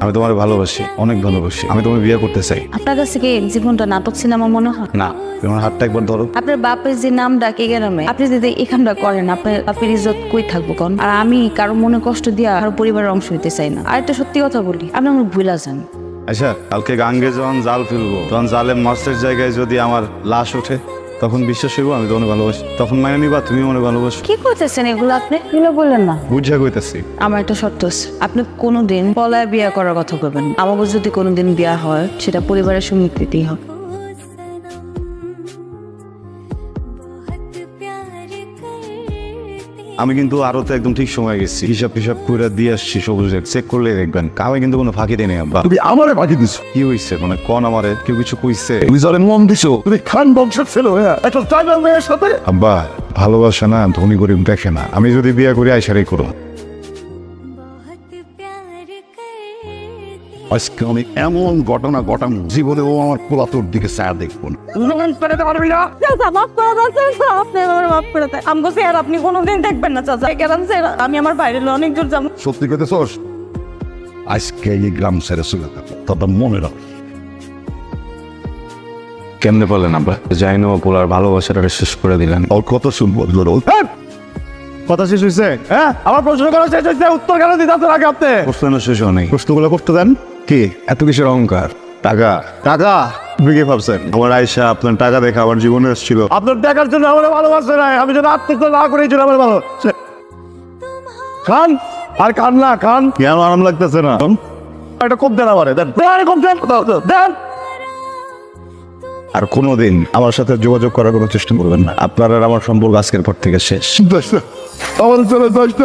আমি তোমার ভালোবাসি, অনেক ভালোবাসি। আমি তোমার বিয়ে করতে চাই। আপনার কাছে কি জীবনটা নাটক সিনেমা মনে হয়? না, তোমার হাতটা একবার ধরো। আপনার বাপের যে নাম ডাকে গেলামে, আপনি যদি এখানটা করেন, আপনার বাপের ইজ্জত কই থাকবো কোন? আর আমি কারো মনে কষ্ট দিয়া কারো পরিবারের অংশ হইতে চাই না। আর একটা সত্যি কথা বলি, আপনি আমার ভুলা যান। আচ্ছা, কালকে গাঙ্গে যখন জাল ফেলবো, তখন জালে মাছের জায়গায় যদি আমার লাশ ওঠে, তখন বিশ্বাস হইব আমি তোমার ভালোবাসি। তখন মানে নিবা তুমি মনে ভালোবাসো। কি করতেছেন এগুলো আপনি? এগুলো বললেন না। বুঝা কইতাছি। আমার একটা শর্ত আছে, আপনি কোনোদিন পলায় বিয়ে করার কথা বলবেন। আমাকে যদি কোনোদিন বিয়ে হয়, সেটা পরিবারের সম্মতিতেই হবে। আমি কিন্তু আরো তো একদম ঠিক সময় গেছি, হিসাব টিসাব করে দিয়ে আসছি। সবুজ চেক করলে দেখবেন কামে কিন্তু কোনো ফাঁকি দেয়নি। আব্বা তুমি আমারে বাকি দিছো, কি হইছে? মানে কন আমারে কেউ কিছু কইছে? তুমি যারে মন দিছো, তুমি খান বংশের ছেলে হ্যাঁ একটা ট্রাইবাল মেয়ের সাথে। আব্বা ভালোবাসা না ধনী গরিব দেখে না। আমি যদি বিয়ে করি আইসারাই করো। আজকে আমি এমন ঘটনা ঘটানো জীবনে ও আমার পোলা তোর দিকে ছায়া দেখবো না। আপনি কোনোদিন দেখবেন না চাচা, আমি আমার বাইরে অনেক দূর যাবো। সত্যি কথা সোস, আজকে এই গ্রাম ছেড়ে চলে যাবো, তবে মনে রাখ। কেমনে বলেন আব্বা? যাই না পোলার ভালোবাসাটা শেষ করে দিলেন। ওর কথা শুনবো কথা শেষ হয়েছে? হ্যাঁ আমার প্রশ্ন করা শেষ হয়েছে, উত্তর কেন দিতে আগে আপনি প্রশ্ন শেষ হয় নাই। প্রশ্নগুলো করতে দেন। কি এত কিসের অহংকার? টাকা টাকা আপনি কি ভাবছেন আমার আয়সা আপনার টাকা দেখে আমার জীবনে এসেছিল? আপনার দেখার জন্য আমার ভালোবাসে নাই, আমি যেন আত্মহত্যা না করে এই জন্য আমার ভালো খান আর খান না খান। কেন আরাম লাগতেছে না? একটা কম দেন আমারে, দেন কম দেন দেন। আর কোনোদিন আমার সাথে যোগাযোগ করার কোনো চেষ্টা করবেন না। আপনার আর আমার সম্পর্ক আজকের পর থেকে শেষ। দোস্ত আমার চলে দোস্ত।